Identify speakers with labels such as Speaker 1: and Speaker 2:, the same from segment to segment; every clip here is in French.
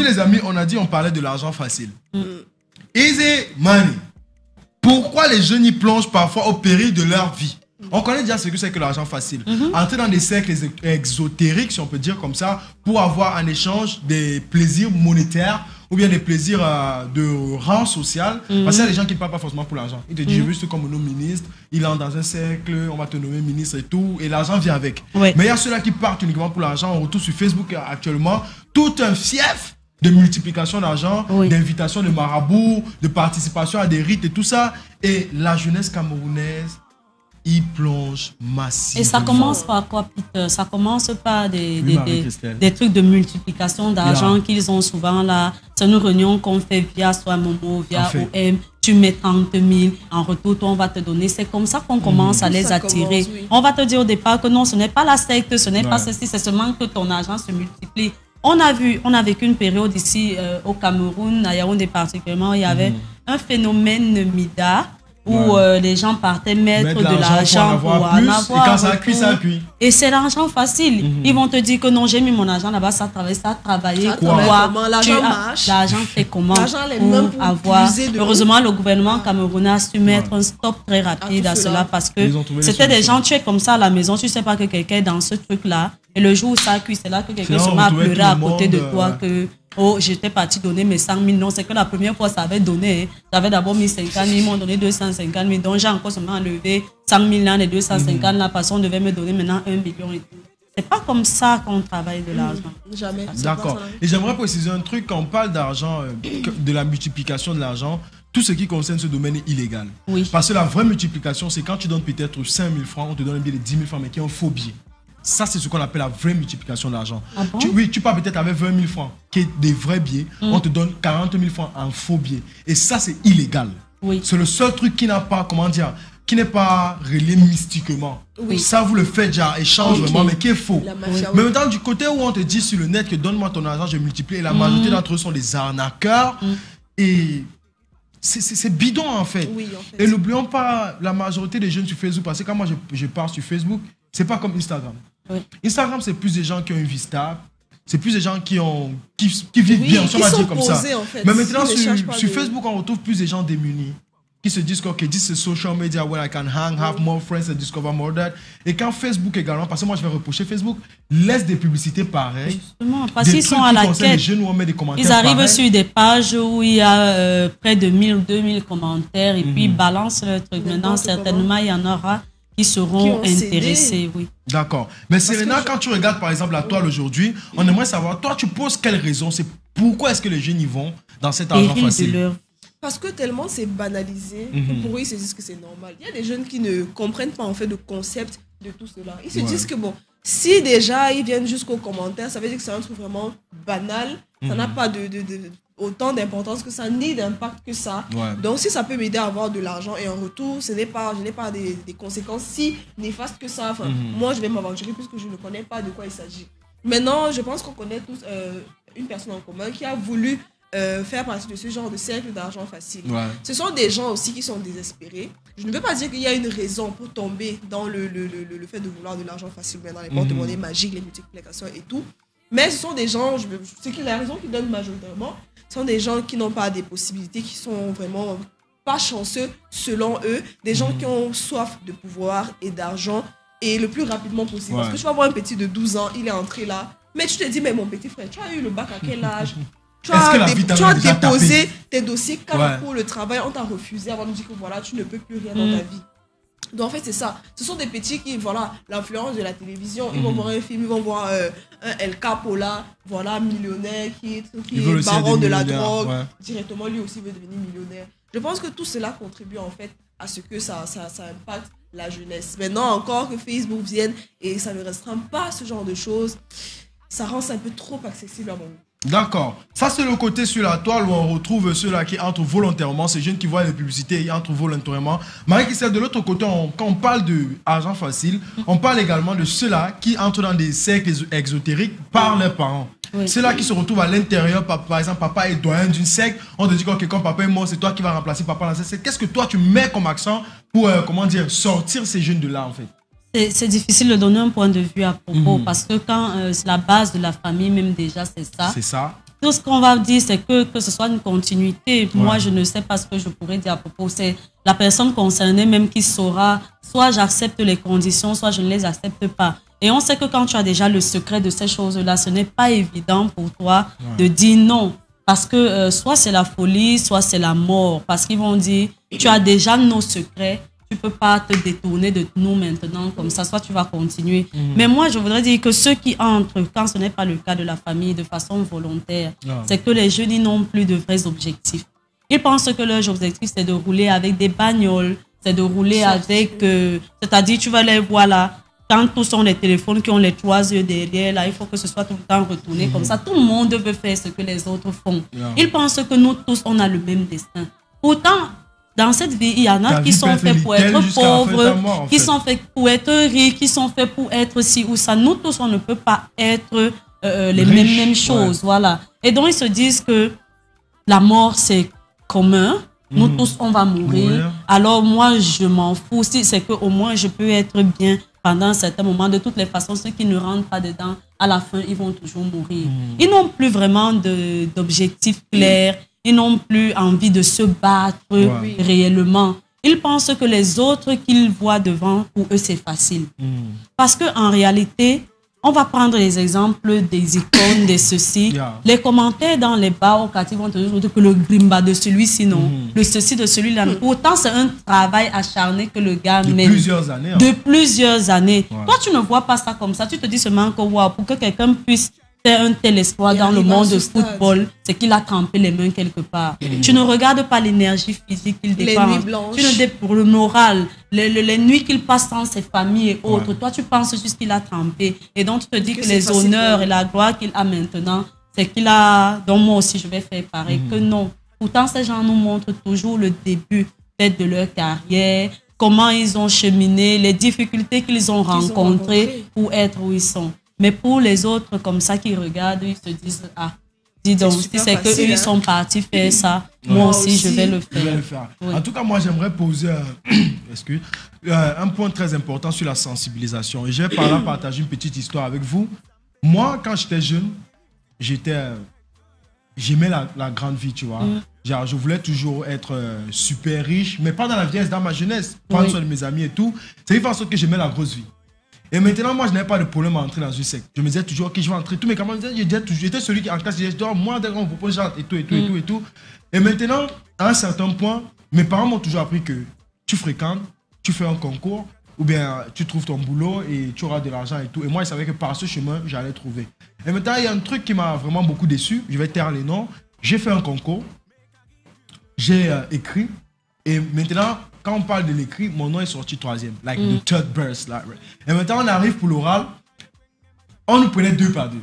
Speaker 1: les amis, on parlait de l'argent facile. Easy money. Pourquoi les jeunes y plongent parfois au péril de leur vie? On connaît déjà ce que c'est que l'argent facile. Entrer dans des cercles exotériques, si on peut dire comme ça, pour avoir en échange des plaisirs monétaires ou bien des plaisirs de rang social. Parce qu'il y a des gens qui ne parlent pas forcément pour l'argent. Ils te disent, je veux juste comme nos ministres, il entre dans un cercle, on va te nommer ministre et tout, et l'argent vient avec. Mais il y a ceux-là qui partent uniquement pour l'argent. On retrouve sur Facebook actuellement tout un fief de multiplication d'argent, d'invitation de marabouts, de participation à des rites et tout ça. Et la jeunesse camerounaise, il plonge massivement.
Speaker 2: Et ça commence par quoi, Peter? Ça commence par des trucs de multiplication d'argent qu'ils ont souvent là. C'est une réunion qu'on fait via soit Momo, via OM. Tu mets 30 000, en retour, toi, on va te donner. C'est comme ça qu'on commence à les attirer. On va te dire au départ que non, ce n'est pas la secte, ce n'est pas ceci, c'est seulement que ton argent se multiplie. On a vécu une période ici au Cameroun, à Yaoundé particulièrement, il y avait un phénomène Mida où les gens partaient mettre de l'argent pour en avoir.
Speaker 1: Et quand ça cuit, ça cuit.
Speaker 2: Et c'est l'argent facile. Ils vont te dire que non, j'ai mis mon argent là-bas, ça a travaillé.
Speaker 3: L'argent marche.
Speaker 2: L'argent fait comment pour avoir. Heureusement, le gouvernement camerounais a su mettre un stop très rapide à cela parce que c'était des gens, tu es comme ça à la maison, tu ne sais pas que quelqu'un est dans ce truc-là. Et le jour où ça cuit, c'est là que quelqu'un se met à pleurer à côté de toi que oh, j'étais parti donner mes 100 000. Non, c'est que la première fois, ça avait donné. J'avais d'abord mis 50 000, ils m'ont donné 250 000. Donc, j'ai encore seulement enlevé 100 000 là, les 250 là, parce qu'on devait me donner maintenant 1 million et tout. C'est pas comme ça qu'on travaille de l'argent.
Speaker 3: Jamais.
Speaker 1: D'accord. Et j'aimerais préciser un truc. Quand on parle d'argent, de la multiplication de l'argent, tout ce qui concerne ce domaine est illégal. Parce que la vraie multiplication, c'est quand tu donnes peut-être 5 000 francs, on te donne un billet de 10 000 francs, mais qui est un faux billet. Ça, c'est ce qu'on appelle la vraie multiplication de l'argent. Tu pars peut-être avec 20 000 francs, qui est des vrais billets. On te donne 40 000 francs en faux billets. Et ça, c'est illégal. C'est le seul truc qui n'a pas, comment dire, qui n'est pas relié mystiquement. Ça, vous le faites déjà, échange vraiment, mais qui est faux. Mais maintenant, du côté où on te dit sur le net que donne-moi ton argent, je multiplie, et la majorité d'entre eux sont des arnaqueurs. Et c'est bidon, en fait. Et n'oublions pas la majorité des jeunes sur Facebook, parce que quand moi, je pars sur Facebook, c'est pas comme Instagram. Instagram, c'est plus des gens qui ont une vie stable. C'est plus des gens qui vivent bien, on va dire comme ça. En fait. Mais maintenant, sur Facebook, on retrouve plus des gens démunis qui se disent que okay, this is social media where I can hang, have more friends and discover more that. Et quand Facebook également, parce que moi je vais reprocher Facebook, laisse des publicités pareilles. Justement,
Speaker 2: parce qu'ils sont à la quête. Ils arrivent sur des pages où il y a près de 1000 ou 2000 commentaires et puis ils balancent le truc. Maintenant, certainement, il y en aura qui seront intéressés,
Speaker 1: D'accord. Mais Serena, quand tu regardes par exemple la toile aujourd'hui, on aimerait savoir, toi tu poses quelle raison? C'est pourquoi est-ce que les jeunes y vont dans cet argent facile?
Speaker 3: Parce que tellement c'est banalisé que pour eux ils se disent que c'est normal. Il y a des jeunes qui ne comprennent pas en fait le concept de tout cela. Ils se disent que bon, si déjà ils viennent jusqu'aux commentaires, ça veut dire que c'est un truc vraiment banal. Ça n'a pas autant d'importance que ça, ni d'impact que ça. Donc si ça peut m'aider à avoir de l'argent et en retour, je n'ai pas des conséquences si néfastes que ça. Enfin, moi je vais m'aventurer puisque je ne connais pas de quoi il s'agit. Maintenant, je pense qu'on connaît tous une personne en commun qui a voulu faire partie de ce genre de cercle d'argent facile. Ce sont des gens aussi qui sont désespérés. Je ne veux pas dire qu'il y a une raison pour tomber dans le fait de vouloir de l'argent facile, dans les porte-monnaies magiques, les multiplications et tout. Mais ce sont des gens, c'est la raison qu'ils donnent majoritairement, ce sont des gens qui n'ont pas des possibilités, qui sont vraiment pas chanceux selon eux, des gens qui ont soif de pouvoir et d'argent et le plus rapidement possible. Parce que tu vas voir un petit de 12 ans, il est entré là, mais tu te dis, mais mon petit frère, tu as eu le bac à quel âge? Tu as déposé tes dossiers pour le travail, on t'a refusé avant de dire que voilà, tu ne peux plus rien dans ta vie. Donc en fait c'est ça, ce sont des petits qui, voilà, l'influence de la télévision, ils vont voir un film, ils vont voir un El Capo là, voilà, millionnaire qui est baron de la drogue, directement lui aussi veut devenir millionnaire. Je pense que tout cela contribue en fait à ce que ça impacte la jeunesse. Maintenant encore que Facebook vienne et ça ne restreint pas ce genre de choses, ça rend ça un peu trop accessible à mon goût.
Speaker 1: D'accord. Ça, c'est le côté sur la toile où on retrouve ceux-là qui entrent volontairement, ces jeunes qui voient les publicités et entrent volontairement. Marie-Christelle, de l'autre côté, quand on parle d'argent facile, on parle également de ceux-là qui entrent dans des cercles exotériques par leurs parents. Ceux-là qui se retrouvent à l'intérieur, par exemple, papa est doyen d'une secte, on te dit que quand papa est mort, c'est toi qui vas remplacer papa dans cette secte. Qu'est-ce que toi, tu mets comme accent pour, sortir ces jeunes de là, en fait?
Speaker 2: C'est difficile de donner un point de vue à propos parce que quand c'est la base de la famille même déjà, c'est ça.
Speaker 1: C'est ça.
Speaker 2: tout ce qu'on va dire, c'est que ce soit une continuité. Moi, je ne sais pas ce que je pourrais dire à propos. C'est la personne concernée même qui saura, soit j'accepte les conditions, soit je ne les accepte pas. Et on sait que quand tu as déjà le secret de ces choses-là, ce n'est pas évident pour toi de dire non. Parce que soit c'est la folie, soit c'est la mort. Parce qu'ils vont dire, tu as déjà nos secrets, tu ne peux pas te détourner de nous maintenant comme ça, soit tu vas continuer. Mais moi, je voudrais dire que ceux qui entrent, quand ce n'est pas le cas de la famille, de façon volontaire, c'est que les jeunes n'ont plus de vrais objectifs. Ils pensent que leur objectif, c'est de rouler avec des bagnoles, c'est de rouler avec... c'est-à-dire, tu vas les voir là, quand tous sont les téléphones qui ont les 3 yeux derrière, là, il faut que ce soit tout le temps retourné comme ça. Tout le monde veut faire ce que les autres font. Ils pensent que nous tous, on a le même destin. Pourtant, dans cette vie, il y en a qui sont faits pour être pauvres, qui sont faits pour être riches, qui sont faits pour être ci ou ça. Nous tous, on ne peut pas être les mêmes choses. Voilà. Et donc, ils se disent que la mort, c'est commun. Nous tous, on va mourir. Alors, moi, je m'en fous. Si c'est qu'au moins, je peux être bien pendant un certain moment. De toutes les façons, ceux qui ne rentrent pas dedans, à la fin, ils vont toujours mourir. Ils n'ont plus vraiment d'objectifs clairs. Ils n'ont plus envie de se battre réellement. Ils pensent que les autres qu'ils voient devant, pour eux, c'est facile. Parce qu'en réalité, on va prendre les exemples des icônes, des ceci. Les commentaires dans les bars au quartier vont te dire que le grimba de celui-ci, non. Le ceci de celui-là. Pourtant, c'est un travail acharné que le gars mène.
Speaker 1: Plusieurs années.
Speaker 2: De plusieurs années. Toi, tu ne vois pas ça comme ça. Tu te dis seulement que wow, pour que quelqu'un puisse faire un tel espoir dans le monde du football, c'est qu'il a trempé les mains quelque part. Tu ne regardes pas l'énergie physique qu'il dépense.
Speaker 3: Les nuits blanches.
Speaker 2: Tu ne pour le moral, les nuits qu'il passe sans ses familles et autres. Toi, tu penses juste qu'il a trempé. Et donc, tu te dis que les honneurs et la gloire qu'il a maintenant, c'est qu'il a... Donc, moi aussi, je vais faire pareil. Que non. Pourtant, ces gens nous montrent toujours le début peut-être de leur carrière, comment ils ont cheminé, les difficultés qu'ils ont rencontrées pour être où ils sont. Mais pour les autres comme ça qui regardent, ils se disent, ah, dis donc, si c'est qu'eux, ils sont partis faire ça, moi aussi, je vais le faire.
Speaker 1: En tout cas, moi, j'aimerais poser un point très important sur la sensibilisation. Et j'ai par là partagé une petite histoire avec vous. Moi, quand j'étais jeune, j'aimais la grande vie, tu vois. Genre, je voulais toujours être super riche, mais pas dans la vieillesse, dans ma jeunesse. Prendre soin de mes amis et tout. C'est une façon que j'aimais la grosse vie. Et maintenant, moi, je n'avais pas de problème à entrer dans une secte. Je me disais toujours, ok, je vais entrer. Tous mes camarades me disaient, j'étais celui qui en classe, je disais, moi, dès qu'on vous propose, j'entre et tout. Et maintenant, à un certain point, mes parents m'ont toujours appris que tu fréquentes, tu fais un concours, ou bien tu trouves ton boulot et tu auras de l'argent et tout. Et moi, ils savaient que par ce chemin, j'allais trouver. Et maintenant, il y a un truc qui m'a vraiment beaucoup déçu. Je vais taire les noms. J'ai fait un concours, j'ai écrit, et maintenant, quand on parle de l'écrit, mon nom est sorti 3e. Like the third burst. Like. Et maintenant, on arrive pour l'oral. On nous prenait 2 par 2.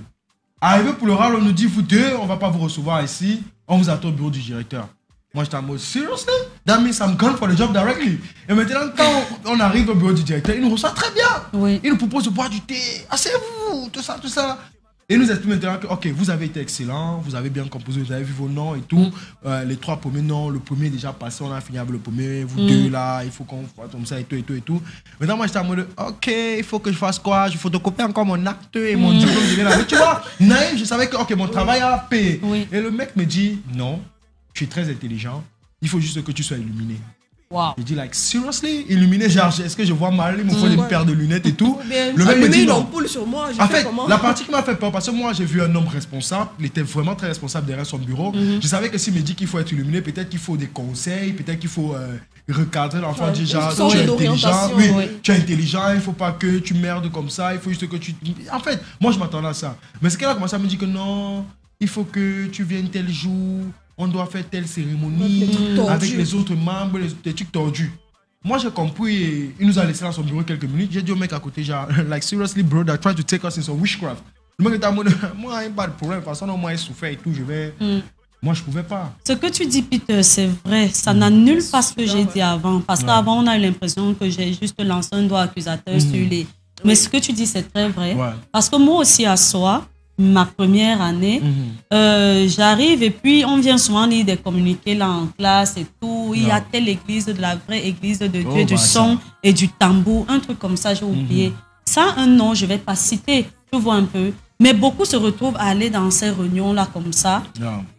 Speaker 1: Arrivé pour l'oral, on nous dit, vous deux, on ne va pas vous recevoir ici. On vous attend au bureau du directeur. Moi, j'étais en mode, seriously? That means I'm gone for the job directly. Et maintenant, quand on arrive au bureau du directeur, il nous reçoit très bien. Il nous propose de boire du thé. Asseyez-vous, tout ça, tout ça. Et il nous explique maintenant que, ok, vous avez été excellent, vous avez bien composé, vous avez vu vos noms et tout. Les 3 premiers noms, le premier est déjà passé, on a fini avec le premier. Vous deux là, il faut qu'on fasse comme ça et tout. Maintenant, moi, j'étais en mode, ok, il faut que je fasse quoi? Je photocopier encore mon acte et mon diplôme. Mais tu vois, naïf, je savais que, ok, mon travail a payé. Et le mec me dit, non, tu es très intelligent, il faut juste que tu sois illuminé.
Speaker 2: Wow.
Speaker 1: Je dis, like, seriously, illuminé, genre, est-ce que je vois mal? Il me faut une paire de lunettes et tout. Le mec me dit non.
Speaker 3: Sur moi,
Speaker 1: en fait, la partie qui m'a fait peur, parce que moi, j'ai vu un homme responsable, il était vraiment très responsable derrière son bureau. Je savais que s'il me dit qu'il faut être illuminé, peut-être qu'il faut des conseils, peut-être qu'il faut recadrer l'enfant, déjà, tu es intelligent, tu es intelligent, il ne faut pas que tu merdes comme ça, il faut juste que tu... En fait, moi, je m'attendais à ça. Mais ce qu'elle a commencé à me dire que non, il faut que tu viennes tel jour, on doit faire telle cérémonie avec les autres membres, des trucs tordus. Moi, j'ai compris et il nous a laissé dans son bureau quelques minutes. J'ai dit au mec à côté, genre, like, seriously, bro, they're trying to take us in some witchcraft. Le mec était en mode, moi, il n'y a pas de problème, de toute façon, non, moi, il souffert et tout, je vais... Moi, je ne pouvais pas.
Speaker 2: Ce que tu dis, Peter, c'est vrai. Ça n'annule pas ce que j'ai dit avant. Parce qu'avant, on a eu l'impression que j'ai juste lancé un doigt accusateur sur les... Mais ce que tu dis, c'est très vrai. Parce que moi aussi, à soi, ma première année, j'arrive et puis on vient souvent lire des communiqués là en classe et tout. Il y a telle église, de la vraie église de Dieu, du son et du tambour, un truc comme ça, j'ai oublié. Ça, un nom, je ne vais pas citer, tu vois un peu. Mais beaucoup se retrouvent à aller dans ces réunions-là comme ça.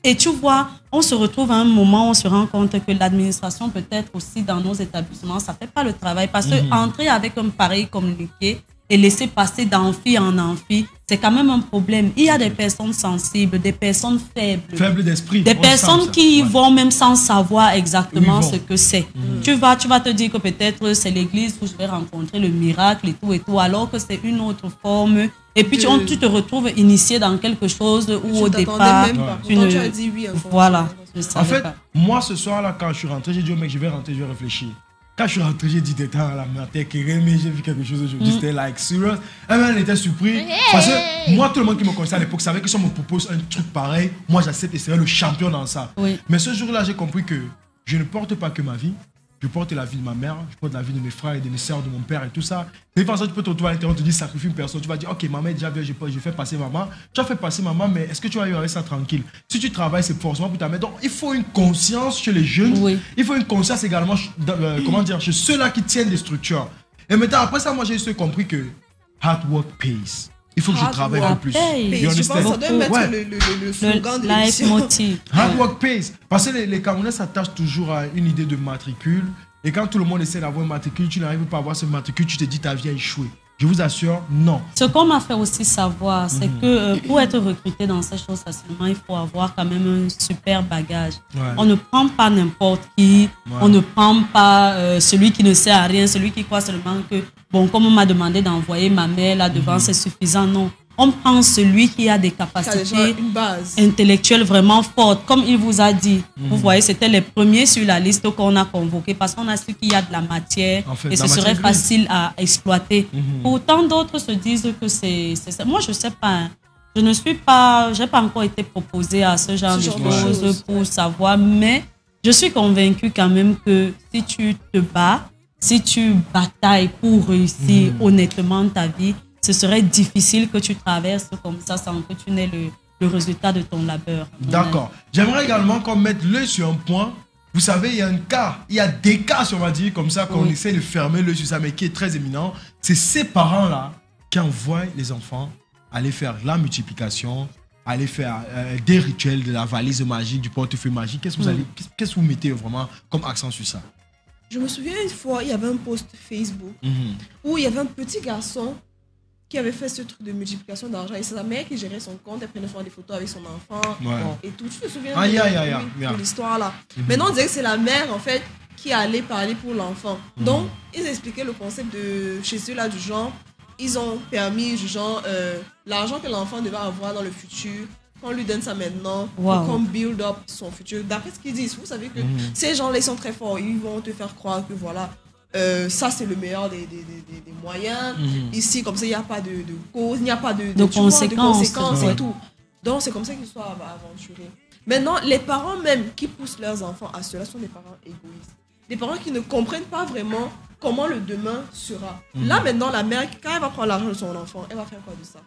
Speaker 2: Et tu vois, on se retrouve à un moment où on se rend compte que l'administration, peut-être aussi dans nos établissements, ça ne fait pas le travail. Parce que entrer avec un pareil communiqué et laisser passer d'amphi en amphi, c'est quand même un problème. Il y a des personnes sensibles, des personnes faibles.
Speaker 1: Faibles d'esprit.
Speaker 2: Des personnes qui vont même sans savoir exactement ce que c'est. Tu vas te dire que peut-être c'est l'église où je vais rencontrer le miracle et tout, alors que c'est une autre forme. Et puis tu te retrouves initié dans quelque chose où au départ...
Speaker 3: Même pas. Tu as dit oui.
Speaker 2: Voilà.
Speaker 1: En fait, moi ce soir-là, quand je suis rentré, j'ai dit au mec, je vais rentrer, je vais réfléchir. Quand je suis rentré, j'ai dit, t'étais à la matière, mais j'ai vu quelque chose aujourd'hui, c'était like serious. Elle était surpris. Parce que moi, tout le monde qui me connaissait à l'époque savait que si on me propose un truc pareil, moi j'accepte et serai le champion dans ça. Mais ce jour-là, j'ai compris que je ne porte pas que ma vie. Je porte la vie de ma mère, je porte la vie de mes frères et de mes sœurs, de mon père et tout ça. Des fois, tu peux te retrouver à l'intérieur, on te dit sacrifie une personne. Tu vas dire, ok, maman est déjà bien, je fais passer maman. Tu as fait passer maman, mais est-ce que tu vas y avoir ça tranquille? Si tu travailles, c'est forcément pour ta mère. Donc, il faut une conscience chez les jeunes. Il faut une conscience également, chez ceux-là qui tiennent des structures. Et maintenant, après ça, moi, j'ai compris que hard work pays. Il faut que je travaille un peu plus.
Speaker 3: Je pense que ça doit mettre le slogan de l'émission.
Speaker 1: Hard work pays. Parce que les Camerounais s'attachent toujours à une idée de matricule. Et quand tout le monde essaie d'avoir une matricule, tu n'arrives pas à avoir ce matricule, tu te dis ta vie a échoué. Je vous assure, non.
Speaker 2: Ce qu'on m'a fait aussi savoir, c'est que pour être recruté dans ces choses facilement, il faut avoir quand même un super bagage. On ne prend pas n'importe qui, on ne prend pas celui qui ne sert à rien, celui qui croit seulement que, bon, comme on m'a demandé d'envoyer ma mère là devant, c'est suffisant. Non. On prend celui qui a des capacités intellectuelles vraiment fortes. Comme il vous a dit, vous voyez, c'était les premiers sur la liste qu'on a convoqués parce qu'on a su qu'il y a de la matière et ce serait facile à exploiter. Pourtant, d'autres se disent que c'est ça. Moi, je ne sais pas. Je n'ai pas encore été proposée à ce genre de choses pour savoir, mais je suis convaincue quand même que si tu te bats, si tu batailles pour réussir honnêtement ta vie, ce serait difficile que tu traverses comme ça sans que tu n'aies le résultat de ton labeur.
Speaker 1: D'accord. J'aimerais également qu'on mette l'œil sur un point. Vous savez, il y a des cas, si on va dire comme ça, qu'on essaie de fermer l'œil sur ça, mais qui est très éminent. C'est ces parents-là qui envoient les enfants aller faire la multiplication, aller faire des rituels de la valise magique, du portefeuille magique. Qu'est-ce que vous mettez vraiment comme accent sur ça?
Speaker 3: Je me souviens une fois, il y avait un post Facebook où il y avait un petit garçon qui avait fait ce truc de multiplication d'argent et c'est sa mère qui gérait son compte, elle prenait souvent des photos avec son enfant et tout. Tu te souviens de l'histoire là? Maintenant on dirait que c'est la mère en fait qui allait parler pour l'enfant. Donc ils expliquaient le concept de chez ceux là du genre, ils ont permis du genre l'argent que l'enfant devait avoir dans le futur, qu'on lui donne ça maintenant pour qu'on build up son futur. D'après ce qu'ils disent, vous savez que ces gens là ils sont très forts, ils vont te faire croire que voilà, ça c'est le meilleur des moyens. Ici comme ça il n'y a pas de cause, il n'y a pas de conséquences et tout. Donc c'est comme ça qu'ils sont aventurés. Maintenant les parents même qui poussent leurs enfants à cela sont des parents égoïstes, des parents qui ne comprennent pas vraiment comment le demain sera. Là maintenant la mère quand elle va prendre l'argent de son enfant, elle va faire quoi de ça?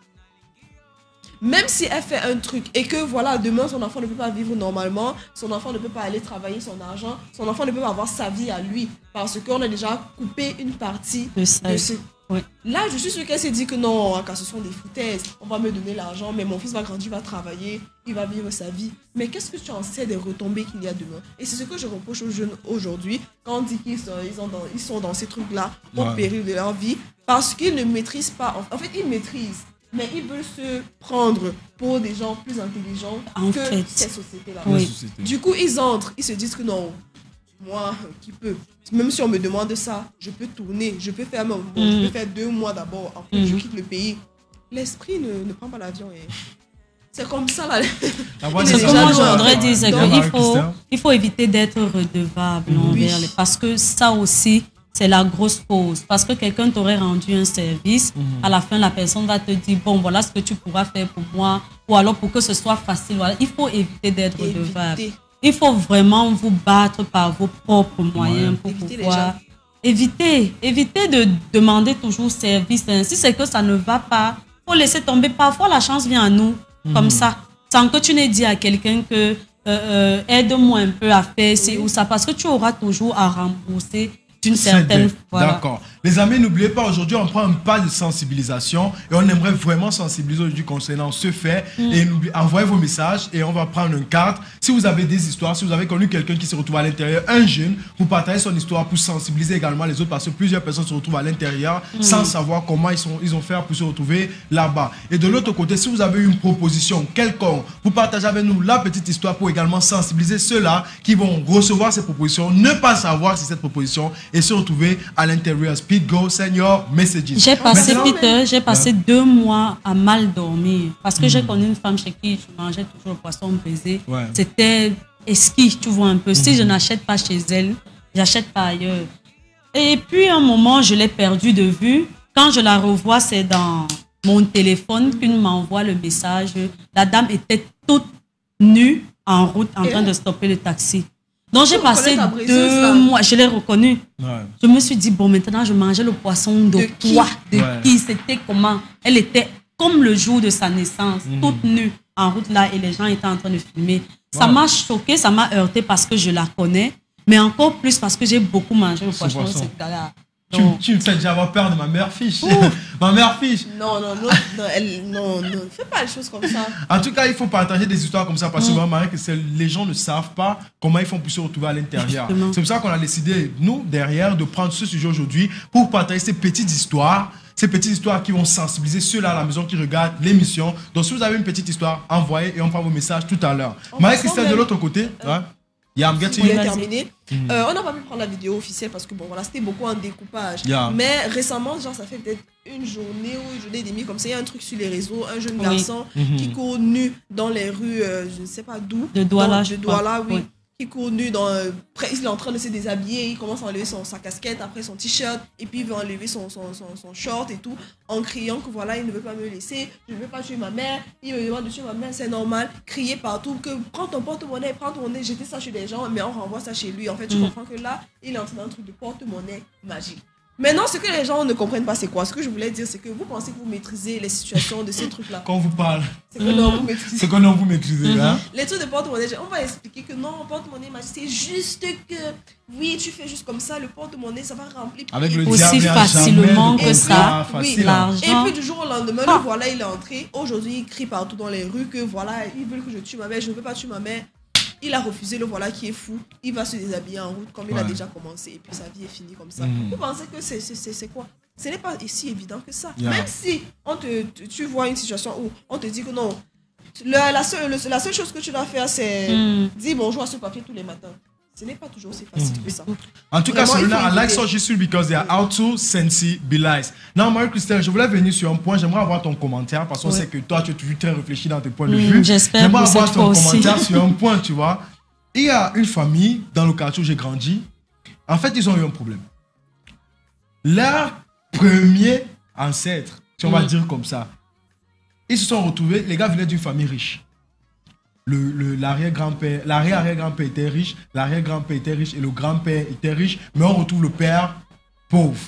Speaker 3: Même si elle fait un truc et que voilà, demain son enfant ne peut pas vivre normalement, son enfant ne peut pas aller travailler son argent, son enfant ne peut pas avoir sa vie à lui parce qu'on a déjà coupé une partie de ce... Là, je suis sûre qu'elle s'est dit que non, car ce sont des foutaises, on va me donner l'argent, mais mon fils va grandir, va travailler, il va vivre sa vie. Mais qu'est-ce que tu en sais des retombées qu'il y a demain? Et c'est ce que je reproche aux jeunes aujourd'hui, quand on dit qu'ils sont dans ces trucs-là au péril de leur vie, parce qu'ils ne maîtrisent pas. En fait, ils maîtrisent. Mais ils veulent se prendre pour des gens plus intelligents que cette société-là. Du coup, ils entrent, ils se disent que non, moi, qui peut. Même si on me demande ça, je peux tourner, je peux faire, je peux faire 2 mois d'abord, après je quitte le pays. L'esprit ne prend pas l'avion. Et... c'est comme ça là.
Speaker 2: Ce que moi je voudrais dire, c'est qu'il faut éviter d'être redevable envers les... Parce que ça aussi, c'est la grosse cause. Parce que quelqu'un t'aurait rendu un service, à la fin, la personne va te dire, bon, voilà ce que tu pourras faire pour moi, ou alors pour que ce soit facile. Voilà. Il faut éviter d'être redevable. Il faut vraiment vous battre par vos propres moyens pour pouvoir... Éviter de demander toujours service. Si c'est que ça ne va pas, il faut laisser tomber. Parfois, la chance vient à nous, comme ça, sans que tu n'aies dit à quelqu'un que aide-moi un peu à faire ci ou ça, parce que tu auras toujours à rembourser d'une certaine...
Speaker 1: D'accord. Les amis, n'oubliez pas, aujourd'hui, on prend un pas de sensibilisation et on aimerait vraiment sensibiliser aujourd'hui concernant ce fait. Et envoyez vos messages et on va prendre une carte. Si vous avez des histoires, si vous avez connu quelqu'un qui se retrouve à l'intérieur, un jeune, vous partagez son histoire pour sensibiliser également les autres parce que plusieurs personnes se retrouvent à l'intérieur sans savoir comment ils ont fait pour se retrouver là-bas. Et de l'autre côté, si vous avez une proposition quelconque, vous partagez avec nous la petite histoire pour également sensibiliser ceux-là qui vont recevoir ces propositions, ne pas savoir si cette proposition et se retrouver à l'intérieur. Speed, go, senior, messages.
Speaker 2: J'ai passé 2 mois à mal dormir parce que j'ai connu une femme chez qui je mangeais toujours le poisson brisé. C'était esquisse, tu vois un peu. Si je n'achète pas chez elle, j'achète pas ailleurs. Et puis à un moment, je l'ai perdue de vue. Quand je la revois, c'est dans mon téléphone qu'elle m'envoie le message. La dame était toute nue en route en train de stopper le taxi. Donc j'ai passé 2 mois, je l'ai reconnue. Je me suis dit, bon, maintenant je mangeais le poisson de quoi? De qui? C'était comment? Elle était comme le jour de sa naissance, toute nue en route là et les gens étaient en train de filmer. Ça m'a choqué, ça m'a heurté parce que je la connais, mais encore plus parce que j'ai beaucoup mangé le poisson de cette gars-là.
Speaker 1: Tu me fais déjà avoir peur de ma mère fiche. Ma mère fiche.
Speaker 3: Non, fais pas les choses comme ça.
Speaker 1: En tout cas, il faut partager des histoires comme ça parce que vraiment, les gens ne savent pas comment ils font pour se retrouver à l'intérieur. C'est pour ça qu'on a décidé, nous, derrière, de prendre ce sujet aujourd'hui pour partager ces petites histoires qui vont sensibiliser ceux-là à la maison qui regardent l'émission. Donc, si vous avez une petite histoire, envoyez et on prend vos messages tout à l'heure. Marie-Christelle, de l'autre côté,
Speaker 3: terminé. On n'a pas pu prendre la vidéo officielle parce que bon voilà, c'était beaucoup en découpage. Mais récemment, genre ça fait peut-être une journée ou une journée et demie comme ça, il y a un truc sur les réseaux, un jeune garçon qui court nu dans les rues, je ne sais pas d'où.
Speaker 2: De Douala,
Speaker 3: qui court nu il est en train de se déshabiller, il commence à enlever sa casquette, après son t-shirt, et puis il veut enlever son short et tout, en criant que voilà, il ne veut pas me laisser, je ne veux pas tuer ma mère, il me demande de tuer ma mère, c'est normal, crier partout, que prends ton porte-monnaie, jeter ça chez les gens, mais on renvoie ça chez lui. En fait, tu comprends que là, il est en train d'un truc de porte-monnaie magique. Maintenant, ce que les gens ne comprennent pas, c'est quoi? Ce que je voulais dire, c'est que vous pensez que vous maîtrisez les situations de ces trucs-là.
Speaker 1: Quand on vous parle.
Speaker 3: C'est que non, vous maîtrisez.
Speaker 1: C'est que non, vous maîtrisez. Hein?
Speaker 3: Les trucs de porte-monnaie, on va expliquer que non, porte-monnaie magique, c'est juste que, oui, tu fais juste comme ça, le porte-monnaie, ça va remplir.
Speaker 1: Avec le
Speaker 2: aussi facilement que ça.
Speaker 3: Oui. Et puis du jour au lendemain, le voilà, il est entré. Aujourd'hui, il crie partout dans les rues que voilà, ils veulent que je tue ma mère, je ne veux pas tuer ma mère. Il a refusé, le voilà qui est fou. Il va se déshabiller en route comme il a déjà commencé. Et puis sa vie est finie comme ça. Vous pensez que c'est quoi? Ce n'est pas si évident que ça. Même si tu vois une situation où on te dit que non, la seule chose que tu dois faire, c'est dire bonjour à ce papier tous les matins. Ce n'est pas toujours aussi facile que ça.
Speaker 1: En tout cas, celui-là, I like social issues because they are how to sensibilize. Non, Marie-Christelle, je voulais venir sur un point. J'aimerais avoir ton commentaire parce qu'on sait que toi, tu es toujours très réfléchi dans tes points de vue. J'aimerais avoir ton commentaire sur un point, tu vois. Il y a une famille dans le quartier où j'ai grandi. En fait, ils ont eu un problème. Leur premier ancêtre, si on va dire comme ça, ils se sont retrouvés, les gars venaient d'une famille riche. L'arrière-grand-père était riche, l'arrière-grand-père était riche et le grand-père était riche, mais on retrouve le père pauvre.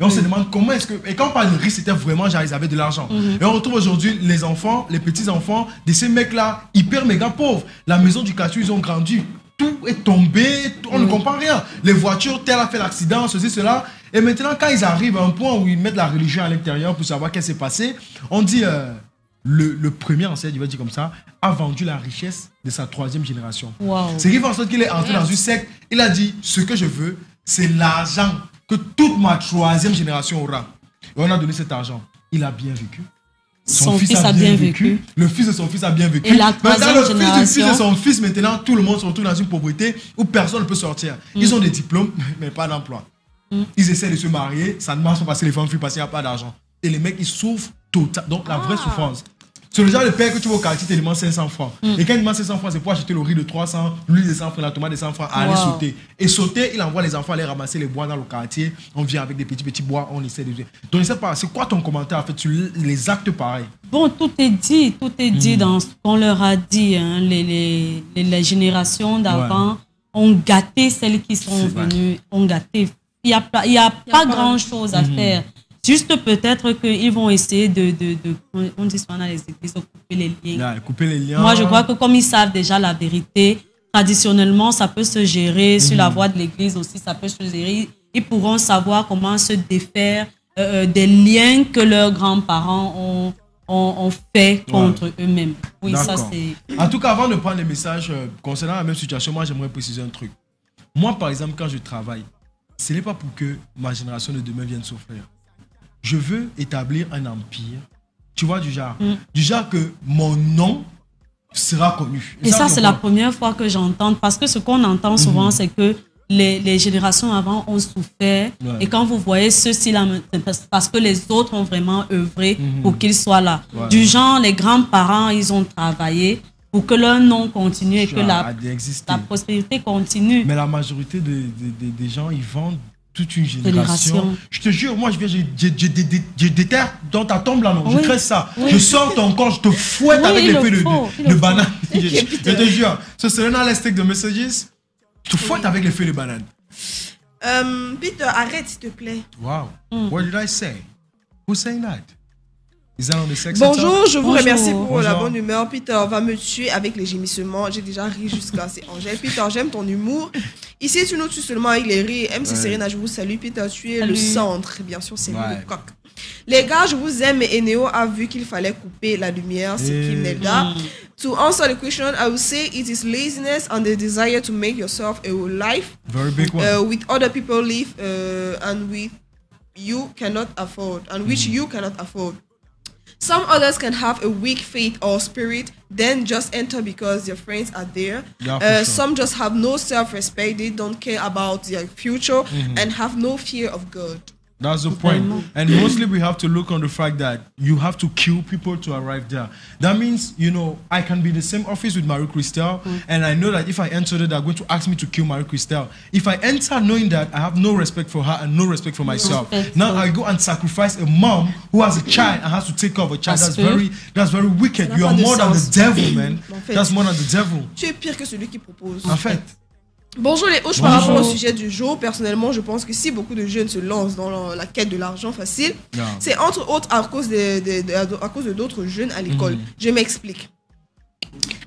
Speaker 1: Et on se demande comment est-ce que... Et quand on parle de riche, c'était vraiment genre ils avaient de l'argent. Et on retrouve aujourd'hui les enfants, les petits-enfants de ces mecs-là, hyper méga pauvres. La maison du quartier, ils ont grandi. Tout est tombé, on ne comprend rien. Les voitures, tel a fait l'accident, ceci, cela. Et maintenant, quand ils arrivent à un point où ils mettent la religion à l'intérieur pour savoir qu'est-ce qui s'est passé, on dit... Le premier ancêtre, il va dire comme ça, a vendu la richesse de sa 3e génération. C'est qui fait en sorte qu'il est entré dans une secte. Il a dit, ce que je veux, c'est l'argent que toute ma 3e génération aura. Et on a donné cet argent. Il a bien vécu.
Speaker 2: Son fils a bien vécu.
Speaker 1: Le fils de son fils a bien vécu.
Speaker 2: Et la 3e génération.
Speaker 1: Le fils de son fils, maintenant, tout le monde se retrouve dans une pauvreté où personne ne peut sortir. Ils ont des diplômes, mais pas d'emploi. Ils essaient de se marier, ça ne marche pas parce que les femmes fuient parce qu'il n'y a pas d'argent. Et les mecs, ils souffrent total. Donc, la vraie souffrance. C'est le genre de père que tu vas au quartier, tu demandes 500 francs. Et quand il demande 500 francs, c'est pour acheter le riz de 300, l'huile de 100 francs, la tomate de 100 francs, à aller sauter. Et sauter, il envoie les enfants aller ramasser les bois dans le quartier. On vient avec des petits bois, on essaie de... Donc, je ne sais pas, c'est quoi ton commentaire en fait sur les actes pareils?
Speaker 2: Bon, tout est dit dans ce qu'on leur a dit. Hein. Les générations d'avant ont gâté celles qui sont venues, ont gâté. Il n'y a pas grand-chose à faire. Juste peut-être qu'ils vont essayer on dit souvent dans les églises, de couper les liens.
Speaker 1: Couper les liens.
Speaker 2: Moi, je crois que comme ils savent déjà la vérité, traditionnellement, ça peut se gérer sur la voie de l'église aussi, ça peut se gérer. ils pourront savoir comment se défaire des liens que leurs grands-parents ont fait contre eux-mêmes. Oui, ça c'est...
Speaker 1: En tout cas, avant de prendre les messages concernant la même situation, moi j'aimerais préciser un truc. Moi, par exemple, quand je travaille, ce n'est pas pour que ma génération de demain vienne souffrir. Je veux établir un empire, tu vois, du genre que mon nom sera connu.
Speaker 2: Et ça c'est la première fois que j'entends, parce que ce qu'on entend souvent, c'est que les générations avant ont souffert. Et quand vous voyez ceux-ci là, parce que les autres ont vraiment œuvré pour qu'ils soient là. Du genre, les grands-parents, ils ont travaillé pour que leur nom continue et que la prospérité continue.
Speaker 1: Mais la majorité des gens, ils vendent toute une génération. Je te jure, moi, je déterre dans ta tombe là, non. Je crée ça. Je sors ton corps, je te fouette avec les feuilles de banane. Je te jure. So, Serena, let's take the messages. Je te fouette avec les feuilles de banane.
Speaker 3: Peter, arrête, s'il te plaît.
Speaker 1: Wow. What did I say? Who's saying that? Is that on the sex
Speaker 3: Bonjour, je vous remercie pour la bonne humeur. Peter va me tuer avec les gémissements. J'ai déjà ri jusqu'à c'est Angèle. Peter, j'aime ton humour. Ici, tu nous tues seulement avec les rires. MC Serena, je vous salue. Peter, tu es le centre. Bien sûr, c'est le coq. Les gars, je vous aime. Et Neo a vu qu'il fallait couper la lumière, ce qui n'est là. To answer the question, I would say it is laziness and the desire to make yourself a life.
Speaker 1: Very big one.
Speaker 3: With other people live and with you cannot afford. And which you cannot afford. Some others can have a weak faith or spirit, then just enter because their friends are there. Some just have no self-respect. They don't care about their future and have no fear of God.
Speaker 1: That's the point. And mostly we have to look on the fact that you have to kill people to arrive there. That means, you know, I can be in the same office with Marie-Christelle and I know that if I enter there, they're going to ask me to kill Marie-Christelle. If I enter knowing that I have no respect for her and no respect for myself, now I go and sacrifice a mom who has a child and has to take care of a child. That's very wicked. You are more than the devil, man. That's more than the devil.
Speaker 3: Tu es pire que celui qui propose.
Speaker 1: En fait.
Speaker 3: Bonjour les hoches, par rapport au sujet du jour, personnellement je pense que si beaucoup de jeunes se lancent dans la quête de l'argent facile, c'est entre autres à cause de d'autres jeunes à l'école. Je m'explique.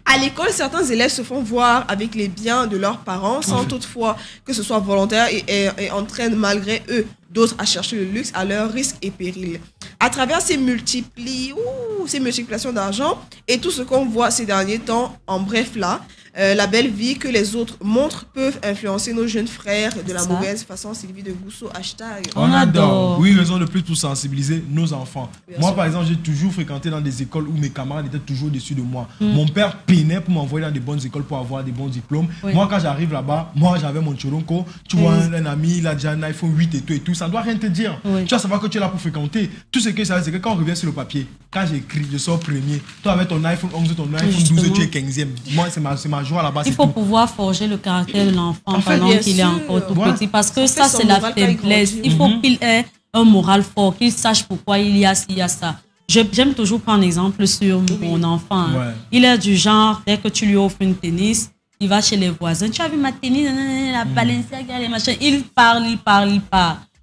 Speaker 3: À l'école, certains élèves se font voir avec les biens de leurs parents sans toutefois que ce soit volontaire et entraînent malgré eux d'autres à chercher le luxe à leur risque et péril. À travers ces multiplications d'argent et tout ce qu'on voit ces derniers temps, en bref là, la belle vie que les autres montrent peuvent influencer nos jeunes frères de la mauvaise façon. Sylvie de Gousso, hashtag.
Speaker 1: On adore. Oui, raison de plus pour sensibiliser nos enfants. Moi, par exemple, j'ai toujours fréquenté dans des écoles où mes camarades étaient toujours au-dessus de moi. Mon père peinait pour m'envoyer dans des bonnes écoles pour avoir des bons diplômes. Moi, quand j'arrive là-bas, moi, j'avais mon choronko. Tu vois, un ami, il a déjà un iPhone 8 et tout. Ça ne doit rien te dire. Tu vas savoir que tu es là pour fréquenter. Tout ce que ça veut, c'est que quand on revient sur le papier, quand j'écris, je sors premier. Toi, avec ton iPhone 11, ton iPhone 12, tu es 15e. Moi, c'est ma joie là-bas.
Speaker 2: Il faut pouvoir forger le caractère de l'enfant pendant qu'il est encore tout petit. Parce que ça, c'est la faiblesse. Il faut qu'il ait un moral fort, qu'il sache pourquoi il y a ça. J'aime toujours prendre exemple sur mon enfant. Il est du genre, dès que tu lui offres une tennis, il va chez les voisins. Tu as vu ma tennis, la Balenciaga, les machins. Il parle.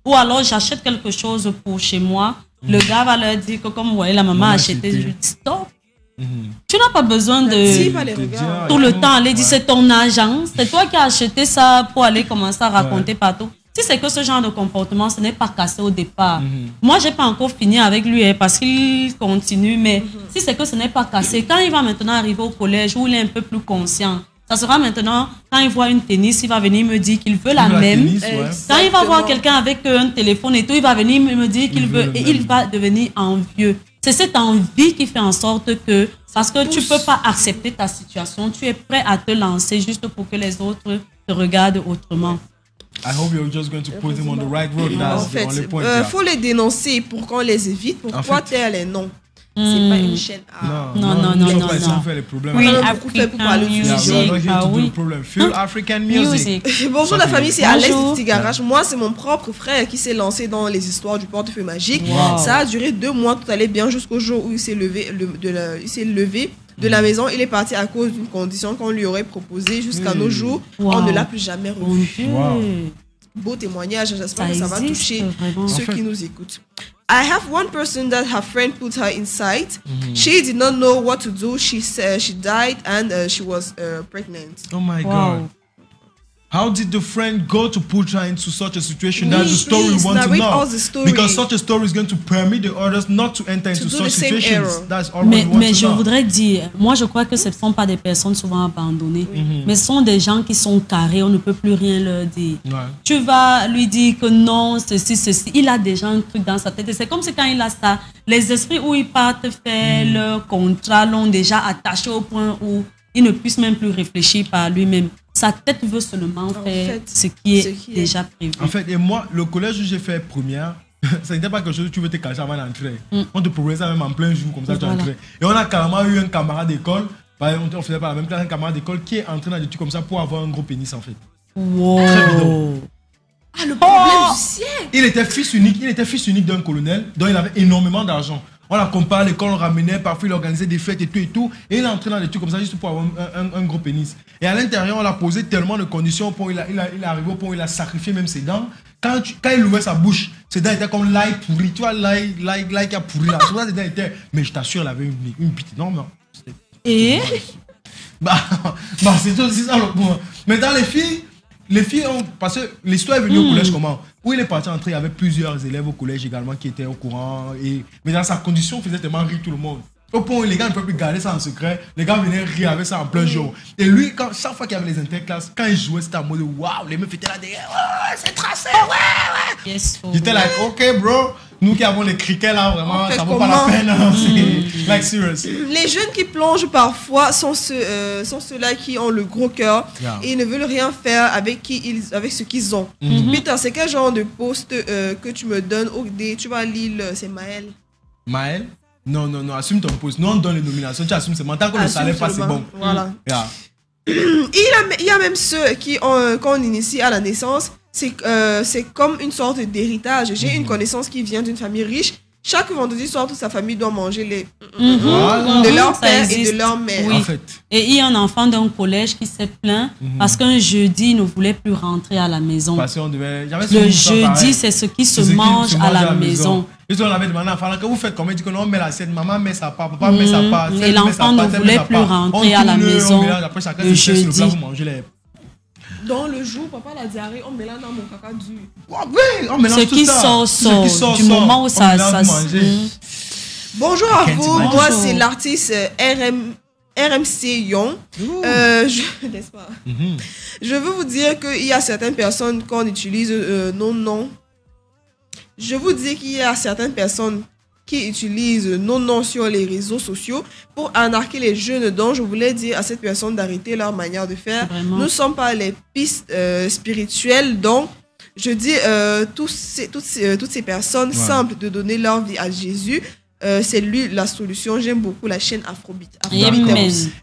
Speaker 2: Ou alors, j'achète quelque chose pour chez moi. Le gars va leur dire que comme vous voyez, la maman a acheté. Je dis stop. Tu n'as pas besoin de tout le temps aller dire c'est ton agent, c'est toi qui as acheté ça pour aller commencer à raconter partout. Si c'est que ce genre de comportement, ce n'est pas cassé au départ. Moi, j'ai pas encore fini avec lui parce qu'il continue, mais si c'est que ce n'est pas cassé, quand il va maintenant arriver au collège où il est un peu plus conscient, ça sera maintenant, quand il voit une tennis, il va venir me dire qu'il veut la même. Quand il va voir quelqu'un avec un téléphone et tout, il va venir me dire qu'il veut et il va devenir envieux. C'est cette envie qui fait en sorte que, parce que tu ne peux pas accepter ta situation, tu es prêt à te lancer juste pour que les autres te regardent autrement.
Speaker 1: I hope you're just going to put him on the right road.
Speaker 3: En fait, faut les dénoncer pour qu'on les évite. Pourquoi taire les noms? C'est pas une chaîne à...
Speaker 2: Non.
Speaker 1: Ça fait les problèmes.
Speaker 2: Oui, African music.
Speaker 3: Bonjour la famille, c'est Alex du Petit Garage. Moi, c'est mon propre frère qui s'est lancé dans les histoires du portefeuille magique. Ça a duré 2 mois, tout allait bien jusqu'au jour où il s'est levé de la maison. Il est parti à cause d'une condition qu'on lui aurait proposée jusqu'à nos jours. On ne l'a plus jamais revu. Beau témoignage, j'espère que ça va toucher ceux qui nous écoutent. I have one person that her friend put her inside. She did not know what to do. She died and she was pregnant.
Speaker 1: Oh my God. How did the friend go to put her into such a situation? That's the story we want to know. Because such a story is going to permit the others not to enter into such situations. That's all we want to know.
Speaker 2: Mais je voudrais dire, moi je crois que ce ne sont pas des personnes souvent abandonnées, mais ce sont des gens qui sont carrés, on ne peut plus rien leur dire. Tu vas lui dire que non, ceci, il a déjà un truc dans sa tête. C'est comme si quand il a ça, les esprits où ils partent faire leur contrat l'ont déjà attaché au point où il ne puisse même plus réfléchir par lui-même. Sa tête veut seulement faire ce qui est déjà prévu.
Speaker 1: En fait, et moi, le collège où j'ai fait première, ça n'était pas quelque chose où tu veux te cacher avant d'entrer. On te proposait ça même en plein jour, comme ça tu entrais. Et on a carrément eu un camarade d'école, on faisait pas la même classe, un camarade d'école qui est entré dans des trucs comme ça pour avoir un gros pénis en fait.
Speaker 2: Wow.
Speaker 1: Très bidon.
Speaker 3: Ah, le problème du siècle.
Speaker 1: Il était fils unique d'un colonel, dont il avait énormément d'argent. On l'accompagnait à l'école, on ramenait, parfois il organisait des fêtes et tout. Et il est entré dans des trucs comme ça juste pour avoir un gros pénis. Et à l'intérieur, on l'a posé tellement de conditions pour il est arrivé au point où il a sacrifié même ses dents. Quand il ouvrait sa bouche, ses dents étaient comme l'ail pourri. Tu vois, l'ail qui a pourri là. Ses dents étaient... Mais je t'assure, il avait une petite norme.
Speaker 2: Et
Speaker 1: c'est aussi ça le point. Mais dans les filles ont... Parce que l'histoire est venue au collège comment? Où il est parti entrer, il y avait plusieurs élèves au collège également qui étaient au courant. Mais dans sa condition, il faisait tellement rire tout le monde. Au point où les gars ne peuvent plus garder ça en secret. Les gars venaient rire avec ça en plein jour. Et lui, chaque fois qu'il y avait les interclasses, quand il jouait, c'était en mode waouh, les meufs étaient là derrière. Ouais, c'est tracé, ouais.
Speaker 2: Yes,
Speaker 1: J'étais like, ok, bro. Nous qui avons les criquets là, vraiment, ça vaut pas la peine. Like, serious.
Speaker 3: Les jeunes qui plongent parfois sont ceux-là qui ont le gros cœur et ils ne veulent rien faire avec ce qu'ils ont. Peter, c'est quel genre de post que tu me donnes? Tu vas lire, c'est Maël.
Speaker 1: Maël? Non, assume ton poste. Nous, on donne les nominations, tu assumes seulement. Tant que le salaire passe, c'est bon.
Speaker 3: Voilà. Il y a même ceux qu'on initie à la naissance. C'est comme une sorte d'héritage. J'ai une connaissance qui vient d'une famille riche. Chaque vendredi soir, toute sa famille doit manger de leur père et de leur mère.
Speaker 2: Oui. En fait. Et il y a un enfant d'un collège qui s'est plaint parce qu'un jeudi, il ne voulait plus rentrer à la maison.
Speaker 1: Parce qu'on devait...
Speaker 2: Le jeudi, c'est ce qui se mange à la maison.
Speaker 1: Et on avait demandé à l'enfant que vous faites comment? Il dit que non, mais la scène, maman met sa part, papa met sa part.
Speaker 2: Et l'enfant ne voulait plus rentrer à la maison le jeudi.
Speaker 3: Dans le jour, papa la diarrhée, on mélange dans mon caca dur.
Speaker 1: Oui, on mélange tout ça.
Speaker 2: Ce qui sort du moment où ça
Speaker 3: Bonjour à vous, moi c'est l'artiste RMC Young. N'est-ce pas? Je veux vous dire qu'il y a certaines personnes qu'on utilise non. Je vous dis qu'il y a certaines personnes qui utilisent non sur les réseaux sociaux pour arnaquer les jeunes. Donc, je voulais dire à cette personne d'arrêter leur manière de faire. Nous ne sommes pas les pistes spirituelles. Donc, je dis toutes ces personnes simples de donner leur vie à Jésus. C'est lui la solution. J'aime beaucoup la chaîne Afrobeat.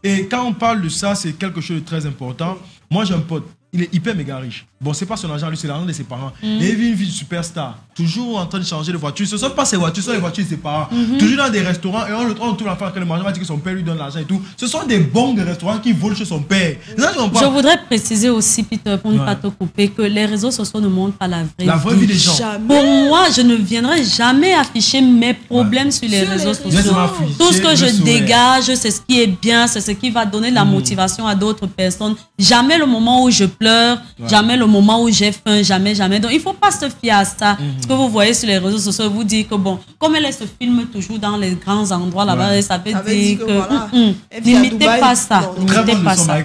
Speaker 1: Et quand on parle de ça, c'est quelque chose de très important. Moi, j'ai un pote. Il est hyper méga riche. Bon, c'est pas son argent, lui, c'est l'argent de ses parents. Et il vit une vie de superstar. Toujours en train de changer de voiture. Ce ne sont pas ses voitures, ce sont les voitures de ses parents. Toujours dans des restaurants. Et on trouve la fois que le mangeur va dire que son père lui donne l'argent et tout. Ce sont des bons de restaurants qui volent chez son père.
Speaker 2: Je voudrais préciser aussi, Peter, pour ne pas te couper, que les réseaux sociaux ne montrent pas la vraie
Speaker 1: vie des gens.
Speaker 2: Pour moi, je ne viendrai jamais afficher mes problèmes sur les réseaux sociaux. Tout ce que je dégage, c'est ce qui est bien, c'est ce qui va donner la motivation à d'autres personnes. Jamais le moment où je pleure, jamais le moment où j'ai faim, jamais. Donc, il ne faut pas se fier à ça. Ce que vous voyez sur les réseaux sociaux, vous dites que bon, comme elle se filme toujours dans les grands endroits là-bas, ça veut dire que n'imitez pas ça.
Speaker 1: N'imitez pas ça.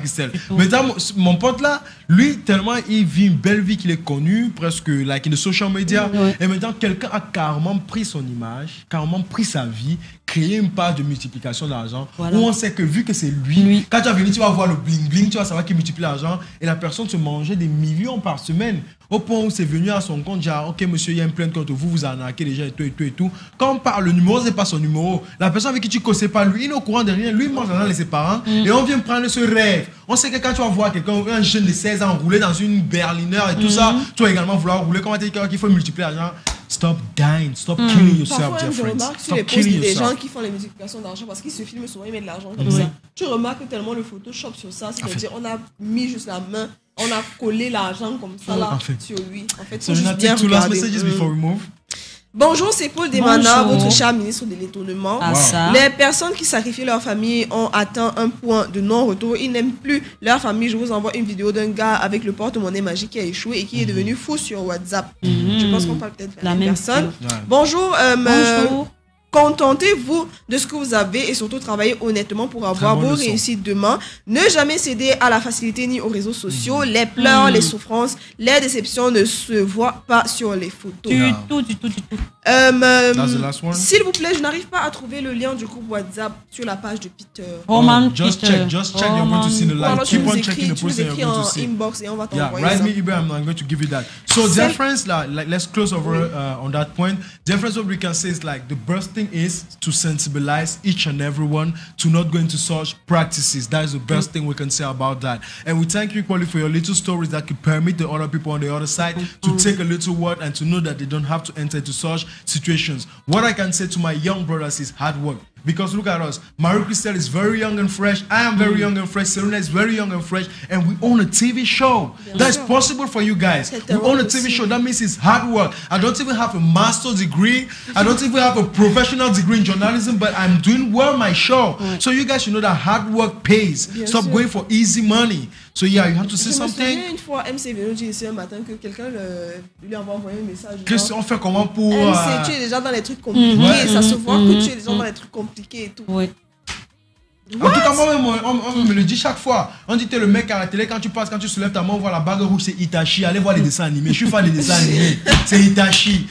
Speaker 1: Mais mon pote là, lui, tellement il vit une belle vie qu'il est connu, presque like in the social media. Et maintenant, quelqu'un a carrément pris son image, carrément pris sa vie, créé une page de multiplication d'argent où on sait que vu que c'est lui, quand tu vas venir, tu vas voir le bling bling, tu vas savoir qu'il multiplie l'argent et la personne se mangeait des millions par semaine. Au point où c'est venu à son compte, genre, ok monsieur, il y a une plainte contre vous, vous arnaquez les gens et tout. Quand on parle, le numéro, c'est pas son numéro. La personne avec qui tu causes pas, lui, il est au courant de rien, lui, il mange l'argent de ses parents et on vient prendre ce rêve. On sait que quand tu vas voir quelqu'un, un jeune de 16 ans rouler dans une berliner et tout ça, tu vas également vouloir rouler. Comment tu dis qu'il faut multiplier l'argent? Stop dying, stop killing yourself,
Speaker 3: dear friends. Stop killing yourself. Des gens qui font les multiplications d'argent parce qu'ils se filment souvent, ils mettent de l'argent comme ça. Tu remarques tellement le Photoshop sur ça, c'est-à-dire on a mis juste la main, on a collé l'argent comme ça là sur lui. En fait, c'est juste bien regarder. Bonjour, c'est Paul Demana, votre cher ministre de l'étonnement. Les personnes qui sacrifient leur famille ont atteint un point de non-retour. Ils n'aiment plus leur famille. Je vous envoie une vidéo d'un gars avec le porte-monnaie magique qui a échoué et qui est devenu fou sur WhatsApp. Je pense qu'on parle peut-être de la même personne. Bonjour. Bonjour. Contentez-vous de ce que vous avez et surtout travaillez honnêtement pour avoir vos réussites demain. Ne jamais céder à la facilité ni aux réseaux sociaux. Les pleurs, les souffrances, les déceptions ne se voient pas sur les photos.
Speaker 2: Du tout.
Speaker 3: S'il vous plaît, je n'arrive pas à trouver le lien du groupe WhatsApp sur la page de Peter.
Speaker 1: Just check. You're going to see the live. Keep on checking the post and you're going to see.
Speaker 3: Inbox et on va t'envoyer
Speaker 1: write me email. I'm going to give you that. So, dear friends, like let's close over on that point. Dear friends, what we can say is like the best thing is to sensibilize each and everyone to not go into such practices. That is the best thing we can say about that. And we thank you, Kwali, for your little stories that could permit the other people on the other side to take a little word and to know that they don't have to enter into such situations. What I can say to my young brothers is hard work. Because look at us. Marie Christelle is very young and fresh. I am very young and fresh. Serena is very young and fresh. And we own a TV show. That's possible for you guys. We own a TV show. That means it's hard work. I don't even have a master's degree. I don't even have a professional degree in journalism, but I'm doing well my show. So you guys should know that hard work pays. Stop going for easy money. So yeah, you have to say something.
Speaker 3: Je me souviens une fois, MC Vélo dit ici un matin que quelqu'un lui a envoyé un message.
Speaker 1: Qu'est-ce qu'on fait comment pour...
Speaker 3: MC, tu es déjà dans les trucs compliqués. Ça se voit que tu es déjà dans les trucs compliqués et tout.
Speaker 2: Oui.
Speaker 1: En tout cas, moi-même, on me le dit chaque fois. On dit, t'es le mec à la télé, quand tu passes, quand tu soulèves ta main, on voit la bague rouge, c'est Itachi. Allez voir les dessins animés. Je suis fan des dessins animés. C'est Itachi.